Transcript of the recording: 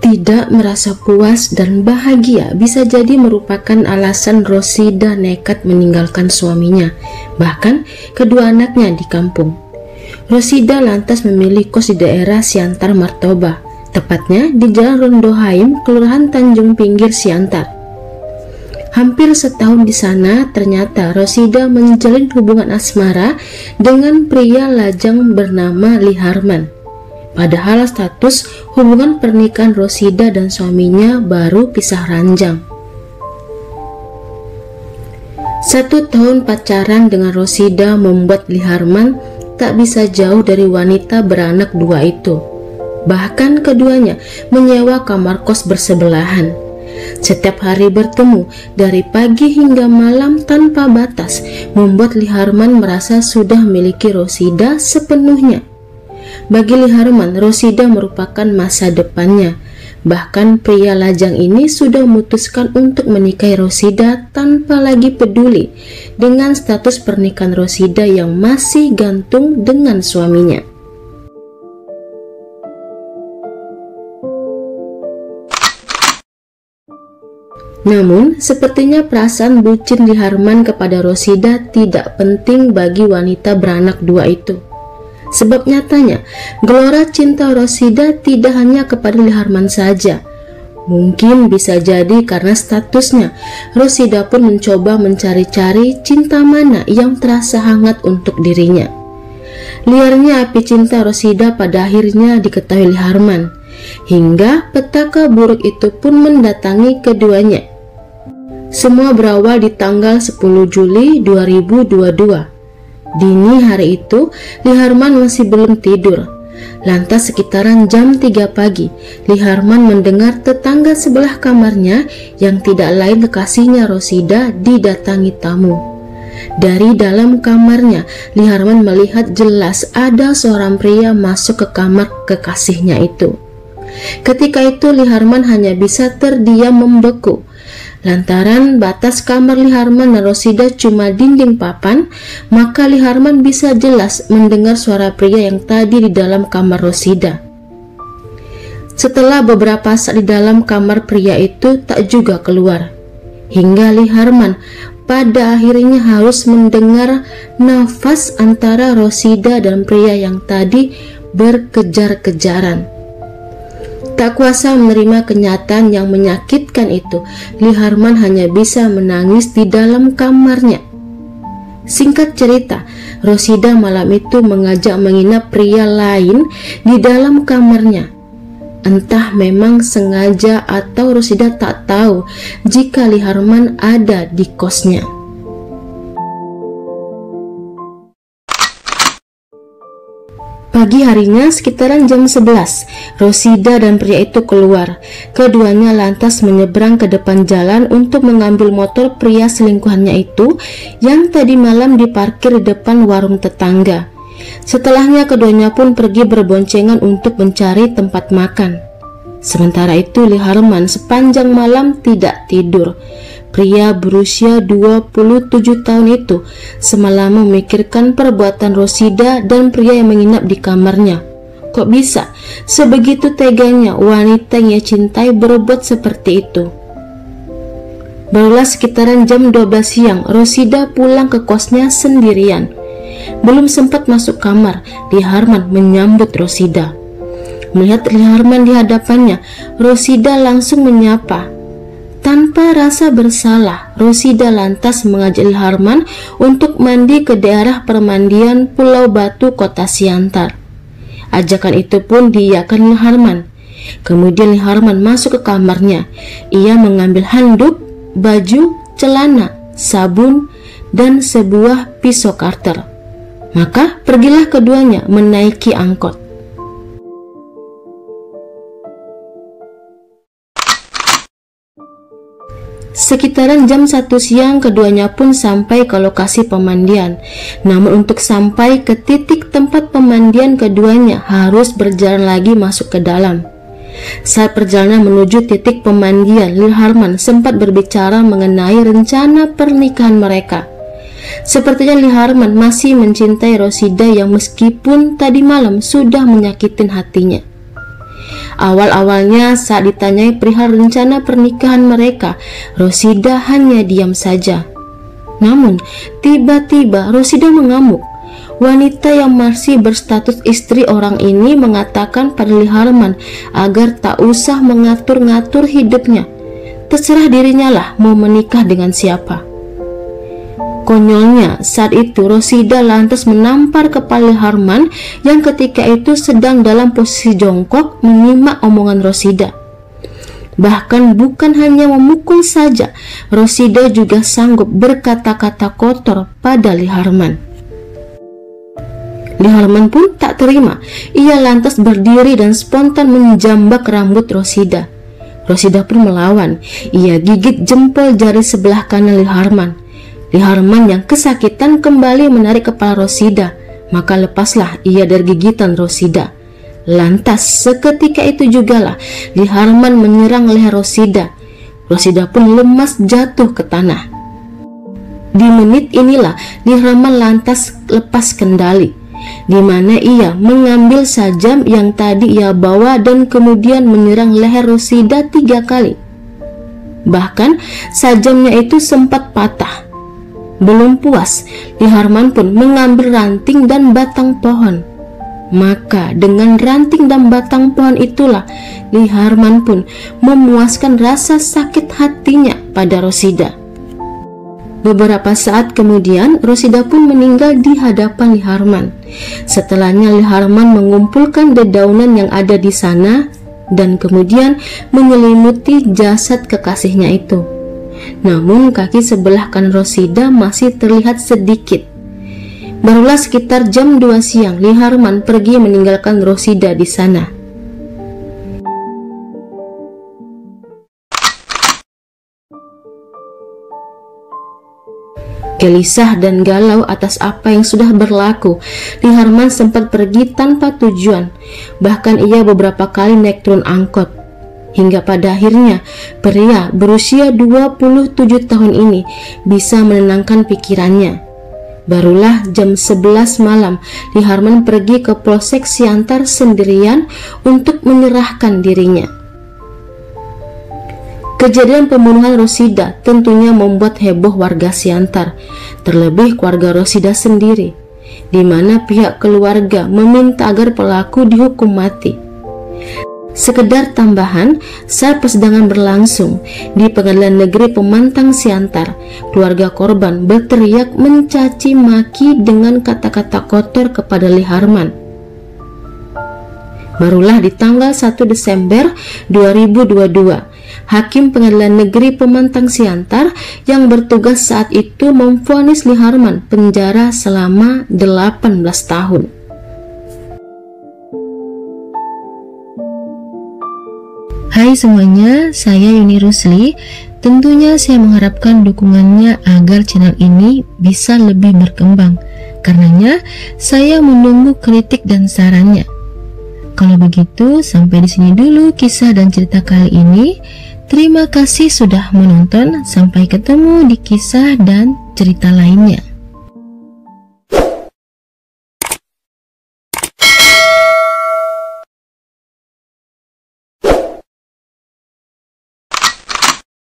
Tidak merasa puas dan bahagia bisa jadi merupakan alasan Rosida nekat meninggalkan suaminya, bahkan kedua anaknya di kampung. Rosida lantas memilih kos di daerah Siantar Martoba, tepatnya di Jalan Rondohaim, Kelurahan Tanjung Pinggir, Siantar. Hampir setahun di sana, ternyata Rosida menjalin hubungan asmara dengan pria lajang bernama Liharman. Padahal status hubungan pernikahan Rosida dan suaminya baru pisah ranjang. 1 tahun pacaran dengan Rosida membuat Liharman tak bisa jauh dari wanita beranak 2 itu. Bahkan keduanya menyewa kamar kos bersebelahan. Setiap hari bertemu dari pagi hingga malam tanpa batas, membuat Liharman merasa sudah memiliki Rosida sepenuhnya. Bagi Liharman, Rosida merupakan masa depannya. Bahkan pria lajang ini sudah memutuskan untuk menikahi Rosida tanpa lagi peduli dengan status pernikahan Rosida yang masih gantung dengan suaminya. Namun, sepertinya perasaan bucin Liharman kepada Rosida tidak penting bagi wanita beranak 2 itu. Sebab nyatanya, gelora cinta Rosida tidak hanya kepada Liharman saja. Mungkin bisa jadi karena statusnya, Rosida pun mencoba mencari-cari cinta mana yang terasa hangat untuk dirinya. Liarnya api cinta Rosida pada akhirnya diketahui Liharman, hingga petaka buruk itu pun mendatangi keduanya. Semua berawal di tanggal 10 Juli 2022. Dini hari itu, Liharman masih belum tidur. Lantas sekitaran jam 3 pagi, Liharman mendengar tetangga sebelah kamarnya yang tidak lain kekasihnya Rosida didatangi tamu. Dari dalam kamarnya, Liharman melihat jelas ada seorang pria masuk ke kamar kekasihnya itu. Ketika itu Liharman hanya bisa terdiam membeku. Lantaran batas kamar Liharman dan Rosida cuma dinding papan, maka Liharman bisa jelas mendengar suara pria yang tadi di dalam kamar Rosida. Setelah beberapa saat di dalam kamar, pria itu tak juga keluar. Hingga Liharman pada akhirnya harus mendengar nafas antara Rosida dan pria yang tadi berkejar-kejaran. Tak kuasa menerima kenyataan yang menyakitkan itu, Liharman hanya bisa menangis di dalam kamarnya. Singkat cerita, Rosida malam itu mengajak menginap pria lain di dalam kamarnya. Entah memang sengaja atau Rosida tak tahu jika Liharman ada di kosnya. Pagi harinya sekitaran jam 11, Rosida dan pria itu keluar. Keduanya lantas menyeberang ke depan jalan untuk mengambil motor pria selingkuhannya itu yang tadi malam diparkir di depan warung tetangga. Setelahnya keduanya pun pergi berboncengan untuk mencari tempat makan. Sementara itu Liharman sepanjang malam tidak tidur. Pria berusia 27 tahun itu semalam memikirkan perbuatan Rosida dan pria yang menginap di kamarnya. Kok bisa sebegitu teganya wanita yang ia cintai berbuat seperti itu? Barulah sekitaran jam 12 siang, Rosida pulang ke kosnya sendirian. Belum sempat masuk kamar, Liharman menyambut Rosida. Melihat Liharman di hadapannya, Rosida langsung menyapa. Tanpa rasa bersalah, Rosida lantas mengajak Liharman untuk mandi ke daerah permandian Pulau Batu, Kota Siantar. Ajakan itu pun diiyakan Liharman. Kemudian Liharman masuk ke kamarnya. Ia mengambil handuk, baju, celana, sabun, dan sebuah pisau karter. Maka pergilah keduanya menaiki angkot. Sekitaran jam 1 siang keduanya pun sampai ke lokasi pemandian. Namun untuk sampai ke titik tempat pemandian keduanya harus berjalan lagi masuk ke dalam. Saat perjalanan menuju titik pemandian, Liharman sempat berbicara mengenai rencana pernikahan mereka. Sepertinya Liharman masih mencintai Rosida yang meskipun tadi malam sudah menyakitin hatinya. Awal-awalnya saat ditanyai perihal rencana pernikahan mereka, Rosida hanya diam saja. Namun, tiba-tiba Rosida mengamuk. Wanita yang masih berstatus istri orang ini mengatakan pada Lee Harman agar tak usah mengatur-ngatur hidupnya. Terserah dirinya lah mau menikah dengan siapa. Konyolnya, saat itu Rosida lantas menampar kepala Lee Harman yang ketika itu sedang dalam posisi jongkok menyimak omongan Rosida. Bahkan bukan hanya memukul saja, Rosida juga sanggup berkata-kata kotor pada Lee Harman. Lee Harman pun tak terima. Ia lantas berdiri dan spontan menjambak rambut Rosida. Rosida pun melawan. Ia gigit jempol jari sebelah kanan Lee Harman. Lee Harman yang kesakitan kembali menarik kepala Rosida. Maka lepaslah ia dari gigitan Rosida. Lantas seketika itu jugalah Lee Harman menyerang leher Rosida. Rosida pun lemas jatuh ke tanah. Di menit inilah Lee Harman lantas lepas kendali, di mana ia mengambil sajam yang tadi ia bawa dan kemudian menyerang leher Rosida 3 kali. Bahkan sajamnya itu sempat patah. Belum puas, Lee Harman pun mengambil ranting dan batang pohon. Maka dengan ranting dan batang pohon itulah Lee Harman pun memuaskan rasa sakit hatinya pada Rosida. Beberapa saat kemudian Rosida pun meninggal di hadapan Lee Harman. Setelahnya Lee Harman mengumpulkan dedaunan yang ada di sana dan kemudian menyelimuti jasad kekasihnya itu. Namun kaki sebelah kanan Rosida masih terlihat sedikit. Barulah sekitar jam 2 siang Lee Harman pergi meninggalkan Rosida di sana. Gelisah dan galau atas apa yang sudah berlaku, Lee Harman sempat pergi tanpa tujuan. Bahkan ia beberapa kali naik turun angkot. Hingga pada akhirnya, pria berusia 27 tahun ini bisa menenangkan pikirannya. Barulah jam 11 malam, Lee Harman pergi ke Polsek Siantar sendirian untuk menyerahkan dirinya. Kejadian pembunuhan Rosida tentunya membuat heboh warga Siantar, terlebih keluarga Rosida sendiri, di mana pihak keluarga meminta agar pelaku dihukum mati. Sekedar tambahan, saat persidangan berlangsung di Pengadilan Negeri Pemantang Siantar, keluarga korban berteriak mencaci maki dengan kata-kata kotor kepada Lee Harman. Barulah di tanggal 1 Desember 2022, Hakim Pengadilan Negeri Pemantang Siantar yang bertugas saat itu memvonis Lee Harman penjara selama 18 tahun. Hai semuanya, saya Yuni Rusli. Tentunya saya mengharapkan dukungannya agar channel ini bisa lebih berkembang. Karenanya, saya menunggu kritik dan sarannya. Kalau begitu, sampai di sini dulu kisah dan cerita kali ini. Terima kasih sudah menonton. Sampai ketemu di kisah dan cerita lainnya.